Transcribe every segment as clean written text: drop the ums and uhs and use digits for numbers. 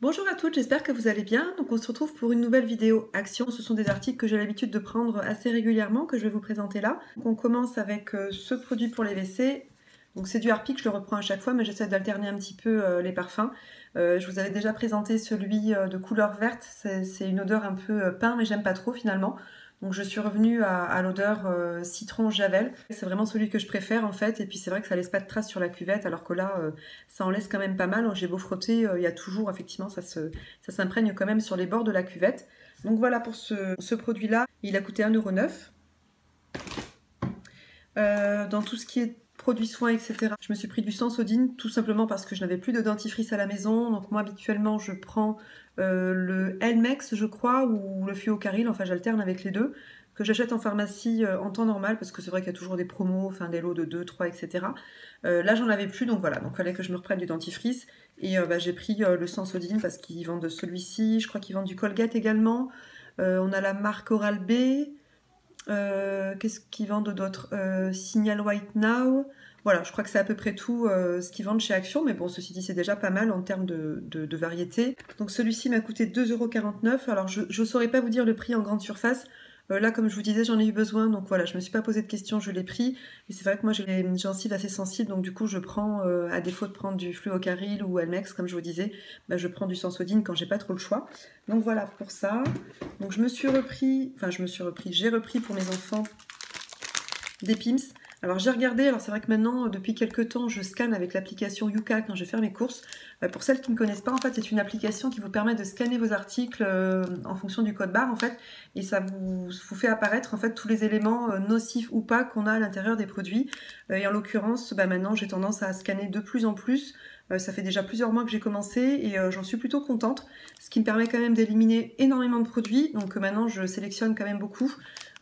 Bonjour à toutes, j'espère que vous allez bien. Donc on se retrouve pour une nouvelle vidéo action. Ce sont des articles que j'ai l'habitude de prendre assez régulièrement, que je vais vous présenter là. Donc on commence avec ce produit pour les WC. Donc c'est du Harpic, je le reprends à chaque fois, mais j'essaie d'alterner un petit peu les parfums. Je vous avais déjà présenté celui de couleur verte. C'est une odeur un peu pain, mais j'aime pas trop finalement. Donc je suis revenue à l'odeur citron javel. C'est vraiment celui que je préfère en fait. Et puis c'est vrai que ça laisse pas de traces sur la cuvette, alors que là ça en laisse quand même pas mal. J'ai beau frotter, il y a toujours effectivement ça s'imprègne quand même sur les bords de la cuvette. Donc voilà pour ce produit-là. Il a coûté 1,09 €. Dans tout ce qui est produits soins, etc. Je me suis pris du Sensodyne tout simplement parce que je n'avais plus de dentifrice à la maison. Donc moi habituellement je prends le Elmex je crois ou le Fluocaril, enfin j'alterne avec les deux, que j'achète en pharmacie en temps normal parce que c'est vrai qu'il y a toujours des promos, enfin des lots de 2, 3, etc. Là j'en avais plus donc voilà, donc il fallait que je me reprenne du dentifrice et j'ai pris le Sensodyne parce qu'ils vendent de celui-ci, je crois qu'ils vendent du Colgate également. On a la marque Oral-B. Qu'est-ce qu'ils vendent d'autre? Signal White Now. Voilà, je crois que c'est à peu près tout ce qu'ils vendent chez Action, mais bon, ceci dit, c'est déjà pas mal en termes de variété. Donc celui-ci m'a coûté 2,49 €. Alors je ne saurais pas vous dire le prix en grande surface. Là, comme je vous disais, j'en ai eu besoin, donc voilà, je me suis pas posé de questions, je l'ai pris. Et c'est vrai que moi, j'ai les gencives assez sensibles, donc du coup, je prends, à défaut de prendre du Fluocaril ou Elmex, comme je vous disais, je prends du Sensodyne quand j'ai pas trop le choix. Donc voilà pour ça. Donc j'ai repris pour mes enfants des Pim's. Alors j'ai regardé, alors c'est vrai que maintenant, depuis quelques temps, je scanne avec l'application Yuka quand je vais faire mes courses. Pour celles qui ne connaissent pas, en fait, c'est une application qui vous permet de scanner vos articles en fonction du code barre, en fait, et ça vous fait apparaître, en fait, tous les éléments nocifs ou pas qu'on a à l'intérieur des produits. Et en l'occurrence, maintenant, j'ai tendance à scanner de plus en plus. Ça fait déjà plusieurs mois que j'ai commencé et j'en suis plutôt contente, ce qui me permet quand même d'éliminer énormément de produits. Donc maintenant, je sélectionne quand même beaucoup.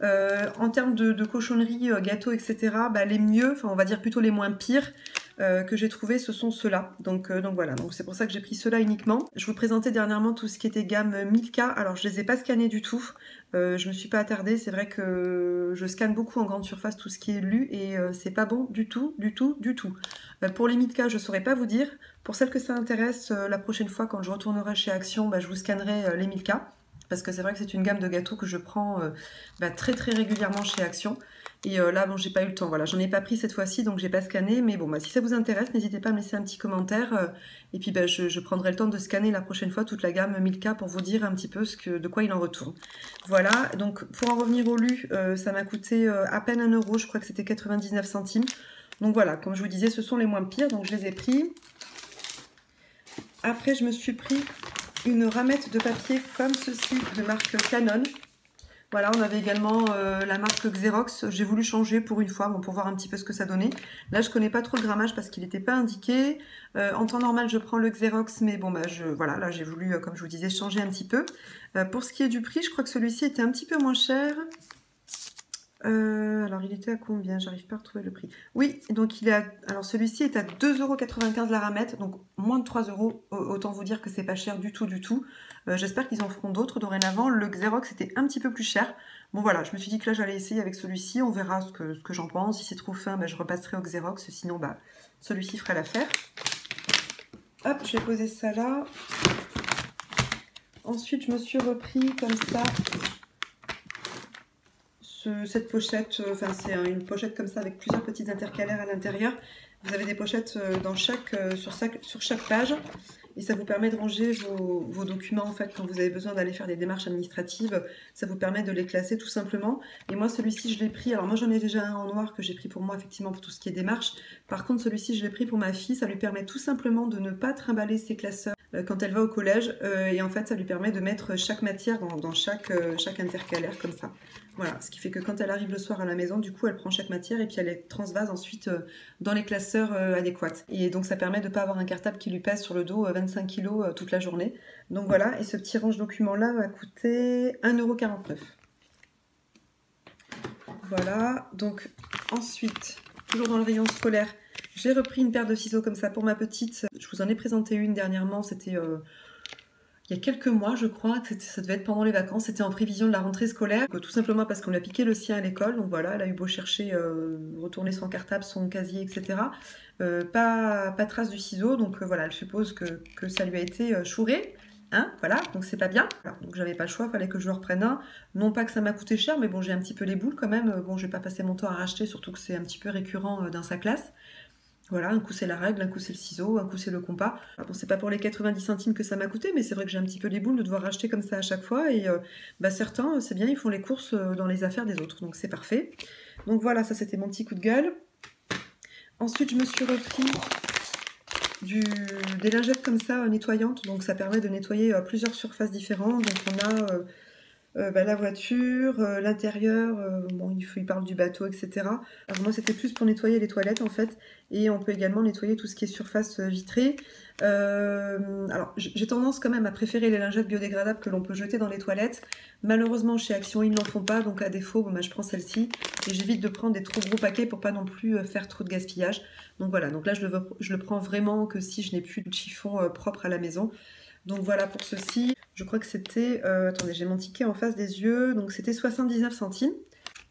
En termes de cochonneries, gâteaux, etc., les mieux, enfin on va dire plutôt les moins pires que j'ai trouvé, ce sont ceux-là. Donc voilà, donc c'est pour ça que j'ai pris ceux-là uniquement. Je vous présentais dernièrement tout ce qui était gamme Milka. Alors je les ai pas scannés du tout. Je me suis pas attardée. C'est vrai que je scanne beaucoup en grande surface tout ce qui est lu et c'est pas bon du tout, du tout, du tout. Pour les Milka, je saurais pas vous dire. Pour celles que ça intéresse, la prochaine fois quand je retournerai chez Action, je vous scannerai les Milka. Parce que c'est vrai que c'est une gamme de gâteaux que je prends très très régulièrement chez Action. Et là, bon, j'ai pas eu le temps, voilà, j'en ai pas pris cette fois-ci, donc j'ai pas scanné. Mais bon, si ça vous intéresse, n'hésitez pas à me laisser un petit commentaire. Et puis je prendrai le temps de scanner la prochaine fois toute la gamme Milka pour vous dire un petit peu de quoi il en retourne. Voilà, donc pour en revenir au lu, ça m'a coûté à peine 1 €, je crois que c'était 99 centimes. Donc voilà, comme je vous disais, ce sont les moins pires, donc je les ai pris. Après, je me suis pris une ramette de papier comme ceci de marque Canon. Voilà, on avait également la marque Xerox. J'ai voulu changer pour une fois, pour voir un petit peu ce que ça donnait. Là, je connais pas trop le grammage parce qu'il n'était pas indiqué. En temps normal, je prends le Xerox, mais bon, voilà, là, j'ai voulu, comme je vous disais, changer un petit peu. Pour ce qui est du prix, je crois que celui-ci était un petit peu moins cher. Alors, il était à combien? J'arrive pas à retrouver le prix. Oui, donc alors celui-ci est à 2,95 € la ramette, donc moins de 3 €. Autant vous dire que c'est pas cher du tout, du tout. J'espère qu'ils en feront d'autres dorénavant. Le Xerox était un petit peu plus cher. Bon voilà, je me suis dit que là j'allais essayer avec celui-ci. On verra ce que j'en pense. Si c'est trop fin, je repasserai au Xerox. Sinon, celui-ci ferait l'affaire. Hop, je vais poser ça là. Ensuite, je me suis repris comme ça cette pochette, c'est une pochette comme ça avec plusieurs petites intercalaires à l'intérieur. Vous avez des pochettes sur chaque page et ça vous permet de ranger vos documents en fait quand vous avez besoin d'aller faire des démarches administratives. Ça vous permet de les classer tout simplement. Et moi celui-ci je l'ai pris, alors moi j'en ai déjà un en noir que j'ai pris pour moi effectivement pour tout ce qui est démarche. Par contre celui-ci je l'ai pris pour ma fille, ça lui permet tout simplement de ne pas trimballer ses classeurs quand elle va au collège et en fait ça lui permet de mettre chaque matière dans chaque intercalaire comme ça. Voilà, ce qui fait que quand elle arrive le soir à la maison, du coup, elle prend chaque matière et puis elle les transvase ensuite dans les classeurs adéquats. Et donc, ça permet de ne pas avoir un cartable qui lui pèse sur le dos 25 kg toute la journée. Donc voilà, et ce petit range-document-là m'a coûté 1,49 €. Voilà, donc ensuite, toujours dans le rayon scolaire, j'ai repris une paire de ciseaux comme ça pour ma petite. Je vous en ai présenté une dernièrement, c'était... il y a quelques mois, je crois, que ça devait être pendant les vacances, c'était en prévision de la rentrée scolaire, tout simplement parce qu'on lui a piqué le sien à l'école, donc voilà, elle a eu beau chercher, retourner son cartable, son casier, etc. Pas trace du ciseau, donc voilà, elle suppose que ça lui a été chouré, Hein, voilà, donc c'est pas bien. Voilà, donc j'avais pas le choix, fallait que je le reprenne un. Non pas que ça m'a coûté cher, mais bon, j'ai un petit peu les boules quand même. Bon, je vais pas passer mon temps à racheter, surtout que c'est un petit peu récurrent dans sa classe. Voilà, un coup c'est la règle, un coup c'est le ciseau, un coup c'est le compas. Bon, c'est pas pour les 90 centimes que ça m'a coûté, mais c'est vrai que j'ai un petit peu les boules de devoir racheter comme ça à chaque fois. Et certains, c'est bien, ils font les courses dans les affaires des autres, donc c'est parfait. Donc voilà, ça c'était mon petit coup de gueule. Ensuite, je me suis repris des lingettes comme ça nettoyantes, donc ça permet de nettoyer plusieurs surfaces différentes. Donc on a la voiture, l'intérieur, bon, il parle du bateau, etc. Alors moi c'était plus pour nettoyer les toilettes en fait, et on peut également nettoyer tout ce qui est surface vitrée. Alors j'ai tendance quand même à préférer les lingettes biodégradables que l'on peut jeter dans les toilettes. Malheureusement chez Action ils n'en font pas, donc à défaut bon, je prends celle-ci, et j'évite de prendre des trop gros paquets pour pas non plus faire trop de gaspillage. Donc voilà, donc là je le prends vraiment que si je n'ai plus de chiffon propre à la maison. Donc voilà pour ceci. Je crois que c'était... attendez, j'ai mon ticket en face des yeux. Donc c'était 79 centimes.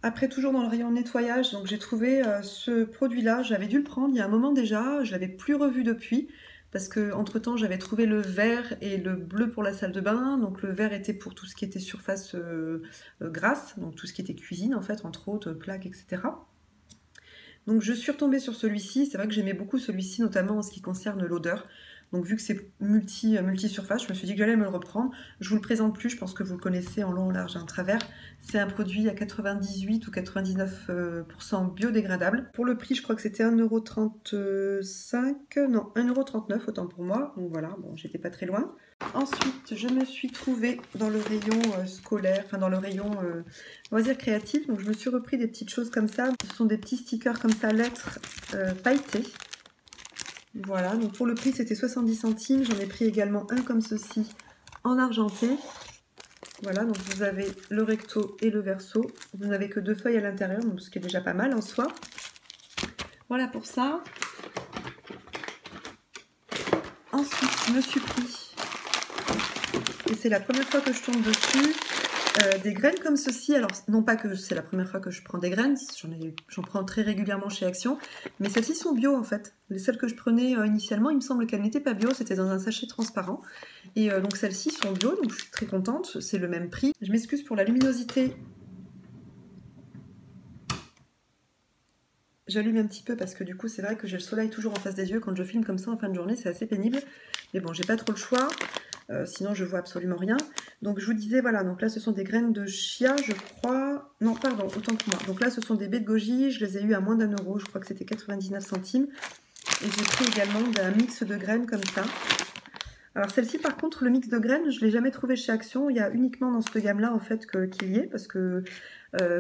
Après, toujours dans le rayon nettoyage, donc j'ai trouvé ce produit-là. J'avais dû le prendre il y a un moment déjà. Je ne l'avais plus revu depuis. Parce que entre temps j'avais trouvé le vert et le bleu pour la salle de bain. Donc le vert était pour tout ce qui était surface grasse. Donc tout ce qui était cuisine en fait, entre autres, plaques, etc. Donc je suis retombée sur celui-ci. C'est vrai que j'aimais beaucoup celui-ci, notamment en ce qui concerne l'odeur. Donc vu que c'est multi-surface, je me suis dit que j'allais me le reprendre. Je vous le présente plus, je pense que vous le connaissez en long, en large et en travers. C'est un produit à 98 ou 99% biodégradable. Pour le prix, je crois que c'était 1,35 €, non, 1,39 € autant pour moi. Donc voilà, bon, j'étais pas très loin. Ensuite, je me suis trouvée dans le rayon scolaire, enfin dans le rayon loisirs créatifs. Donc je me suis repris des petites choses comme ça. Ce sont des petits stickers comme ça, lettres pailletées. Voilà, donc pour le prix c'était 70 centimes. J'en ai pris également un comme ceci en argenté. Voilà, donc vous avez le recto et le verso. Vous n'avez que 2 feuilles à l'intérieur, ce qui est déjà pas mal en soi. Voilà pour ça. Ensuite, je me suis pris, et c'est la première fois que je tombe dessus, des graines comme ceci. Alors non pas que c'est la première fois que je prends des graines, j'en prends très régulièrement chez Action, mais celles-ci sont bio en fait. Celles que je prenais initialement, il me semble qu'elles n'étaient pas bio, c'était dans un sachet transparent. Et donc celles-ci sont bio, donc je suis très contente, c'est le même prix. Je m'excuse pour la luminosité. J'allume un petit peu parce que du coup c'est vrai que j'ai le soleil toujours en face des yeux quand je filme comme ça en fin de journée, c'est assez pénible. Mais bon, j'ai pas trop le choix. Sinon je vois absolument rien. Donc je vous disais, voilà, donc là ce sont des graines de chia, je crois. Non, pardon, autant pour moi. Donc là ce sont des baies de goji, je les ai eu à moins d'1 €, je crois que c'était 99 centimes. Et j'ai pris également un mix de graines comme ça. Alors celle-ci par contre, le mix de graines, je ne l'ai jamais trouvé chez Action. Il y a uniquement dans cette gamme-là en fait qu'il y ait, parce que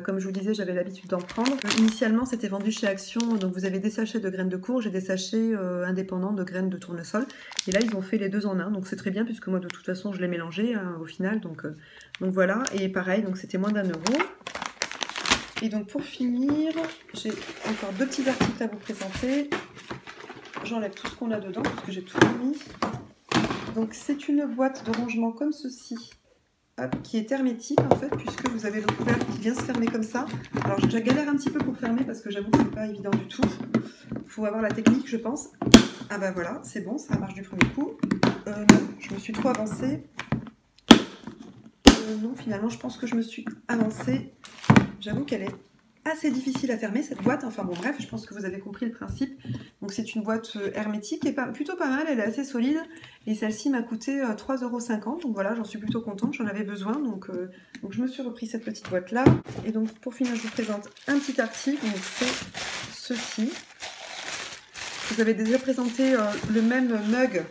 comme je vous disais, j'avais l'habitude d'en prendre. Initialement, c'était vendu chez Action, donc vous avez des sachets de graines de courge et des sachets indépendants de graines de tournesol. Et là, ils ont fait les deux en un, donc c'est très bien, puisque moi, de toute façon, je l'ai mélangé au final. Donc voilà, et pareil, donc c'était moins d'1 €. Et donc pour finir, j'ai encore 2 petits articles à vous présenter. J'enlève tout ce qu'on a dedans, parce que j'ai tout mis. Donc c'est une boîte de rangement comme ceci. Hop, qui est hermétique en fait, puisque vous avez le couvercle qui vient se fermer comme ça. Alors je galère un petit peu pour fermer parce que j'avoue que c'est pas évident du tout. Il faut avoir la technique, je pense. Ah bah voilà, c'est bon, ça marche du premier coup. Non, je me suis trop avancée. Non, finalement, je pense que je me suis avancée. J'avoue qu'elle est assez difficile à fermer cette boîte. Enfin bon, bref, je pense que vous avez compris le principe. Donc c'est une boîte hermétique et plutôt pas mal, elle est assez solide. Et celle-ci m'a coûté 3,50 €. Donc voilà, j'en suis plutôt contente, j'en avais besoin. Donc je me suis repris cette petite boîte-là. Et donc pour finir, je vous présente un petit article. Donc c'est ceci. Vous avez déjà présenté le même mug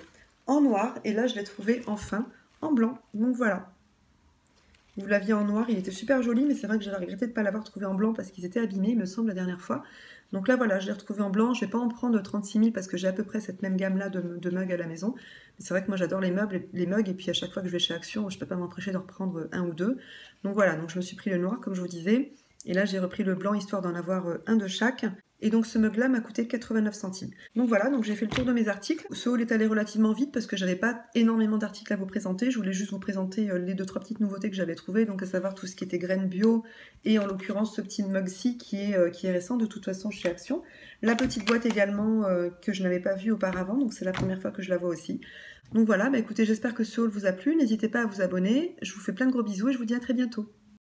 en noir. Et là, je l'ai trouvé enfin en blanc. Donc voilà. Vous l'aviez en noir, il était super joli, mais c'est vrai que j'ai regretté de ne pas l'avoir trouvé en blanc parce qu'ils étaient abîmés, il me semble, la dernière fois. Donc là, voilà, je l'ai retrouvé en blanc. Je ne vais pas en prendre 36 000 parce que j'ai à peu près cette même gamme-là de mugs à la maison. Mais c'est vrai que moi, j'adore les mugs, et puis à chaque fois que je vais chez Action, je ne peux pas m'empêcher d'en reprendre un ou deux. Donc voilà, donc je me suis pris le noir, comme je vous disais. Et là, j'ai repris le blanc, histoire d'en avoir un de chaque. Et donc ce mug-là m'a coûté 89 centimes. Donc voilà, donc j'ai fait le tour de mes articles. Ce haul est allé relativement vite parce que j'avais pas énormément d'articles à vous présenter. Je voulais juste vous présenter les 2-3 petites nouveautés que j'avais trouvées, donc à savoir tout ce qui était graines bio et en l'occurrence ce petit mug-ci qui est récent de toute façon chez Action. La petite boîte également que je n'avais pas vue auparavant, donc c'est la première fois que je la vois aussi. Donc voilà, bah écoutez, j'espère que ce haul vous a plu. N'hésitez pas à vous abonner. Je vous fais plein de gros bisous et je vous dis à très bientôt.